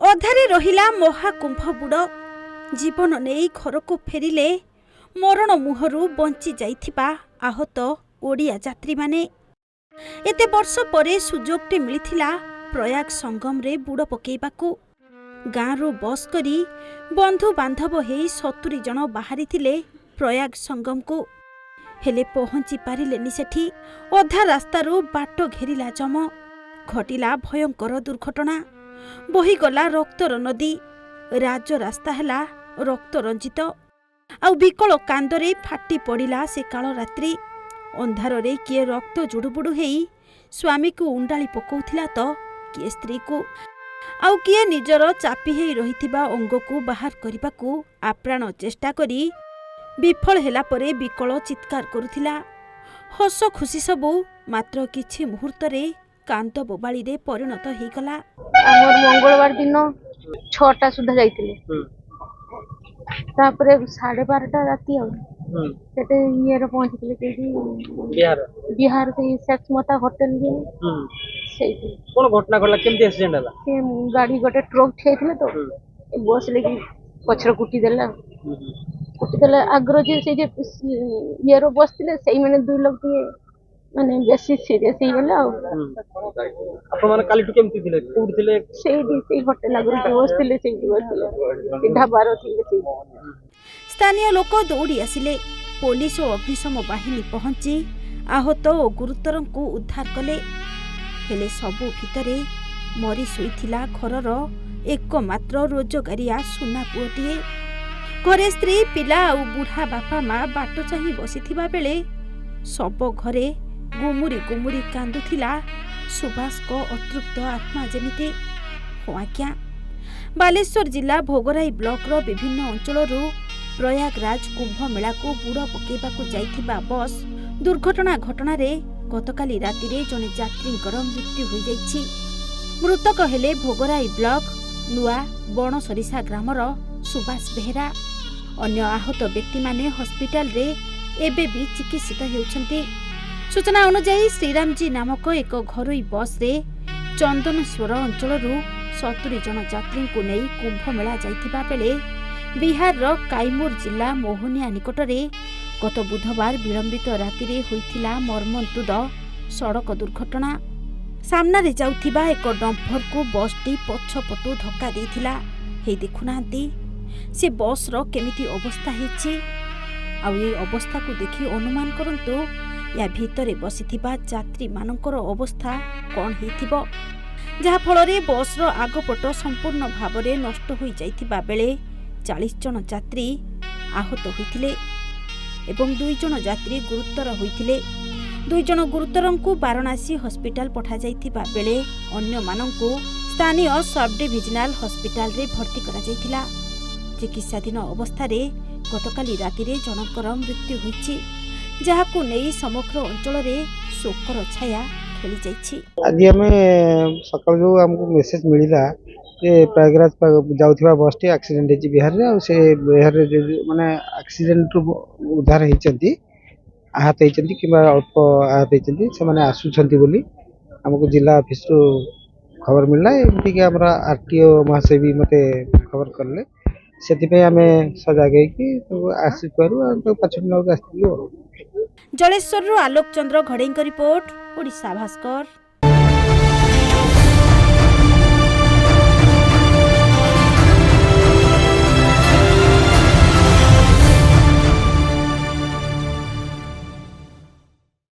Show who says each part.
Speaker 1: अधारे रहिला महाकुंभ बुड़ जीवन नहीं घर को फेरिले मरण मुहरु बंची जाइथिबा आहत ओडिया यात्री माने। एते वर्ष परे सुजोगटे मिलिथिला प्रयाग संगम रे बुड़ पकेइबाकू। गाँरु बस करी बंधु बांधव हेई 70 जन बाहरी थिले प्रयाग संगम को। हेले पहुंची पारिलेनी सेठी। अधा रास्तारू बाट घेरिला जम। घटिला भयंकर दुर्घटना। बहीगला रक्तर नदी। राज रास्ता हैला रक्त रंजित। आउ विकल कांदरे फाटी पड़िला से काल रात्रि। अंधार रे किए रक्त जुड़ुबुड़ु हेई स्वामी को उंडाली पकौथिला तो किए स्त्री को। आउ किए निजर चापी हेई रहिथिबा अंग को बाहर करिबाकू आप्राण चेष्टा करी विफल हेला परे विकल चित्कार करुथिला। हस खुशी सबू मात्र किछि मुहूर्त रे कांत बोबाली रे परिणत हेगला।
Speaker 2: हमर मंगलवार दिन 6टा सुधा जाइतिले। तापरे 12:30 राती आ सेते इयर पहुंचतिले केही बिहार के सेक्स मता होटल जे सेही
Speaker 3: कोन घटना घटला केमती एक्सीडेंट हला
Speaker 2: से गाड़ी गोटे ट्रक ठेइथिले तो बस लेकी पछर कुटी देला आग्रो जे से जे इयर बसतिले सेही माने 2 लोग दिए माने बेसी सीरियस ही गेला।
Speaker 3: आपण माने कालीटू केमती थिले कोड थिले
Speaker 2: सेही होटल आग्रो बसतिले सेही ढाबारो थिले सेही।
Speaker 1: स्थानीय लोक दौड़ी आसिले। पुलिस और अग्निशम बाहिनी पहुंची आहत और गुरुतर को उद्धार कले। हेले सबु भितरे मरी शोइथिला घरर एकमात्र रोजगारिया सुना पुअटिए। घरे स्त्री पिला और बुढ़ा बापा माँ बाट चाही बसिथिबा बेले सब घरे गुमुरी गुमुरी कांदुथिला सुभाष को अतृप्त आत्मा जेमिति। आज्ञा बालेश्वर जिला भोगराई ब्लॉक रो विभिन्न अंचलरू प्रयागराज कुंभ मेला को बुड़ पकेबाकू जाइथिबा बस दुर्घटना घटना रे गतकाली राति रे जने यात्रींकर मृत्यु होई जाइछि। मृतक हेले भोगराई ब्लॉक नुआ बणसरिसा ग्रामर सुभाष बेहेरा। अन्य आहत व्यक्ति माने हॉस्पिटल रे एबे भी चिकित्सित हेउछन्ति। सूचना अनुसार श्रीरामजी नामक एक घरोई बस रे चंदनेश्वर अंचलरू 70 जन यात्री को नहीं कुंभ मेला जाइथिबा बेले बिहार रो काइमुर जिला मोहनिया निकटरे गत बुधवार विलंबित राति रे होइथिला मर्मन्तुद सड़क दुर्घटना। सामना रे जाउथिबा एक डंपर को बस टी पछपटु धक्का देथिला। हे देखुनांती से बस रो केमिति अवस्था हेछि। आ ये अवस्था को देखि अनुमान करंतु या भीतरे बसिथिबा यात्री मानकर अवस्था कोन हेथिबो। जहा फलरे बस रो आगपट संपूर्ण भावरे नष्ट होई जाइथिबा बेले 40 जन यात्री आहत होइथिले एवं 2 जन यात्री गुरुतर होइथिले। 2 जन गुरुतरंकु वाराणसी हॉस्पिटल पठा जाइथिबा बेले अन्य मानंकु स्थानीय सब डिविजनल हॉस्पिटल रे भर्ती करा जाइथिला। चिकित्साधीन अवस्था रे गतकाली राति रे जनकर मृत्यु होइछि जहाकु नेई समग्र अंचल रे शोकर छाया खेली जाइछि।
Speaker 4: आज हमें सकाल जो हमको मेसेज मिलिला जे प्रयागराज जाउथिबा बस टी एक्सीडेंट हेछि बिहार रे। और से बिहार रे माने एक्सीडेंट उद्धार हेचंती आहत हेचंती किबा अल्प आहत हेचंती से माने आसुछंती बोली हमको जिला ऑफिस रो खबर मिलला। एमती के हमरा आरटीओ महाशय भी मते खबर करले सेति पे हमें सजागे कि आसी करू और पछन लोग आस्तिलु।
Speaker 1: जलेश्वर आलोक चंद्र घड़ेई रिपोर्ट ओडिशा भास्कर।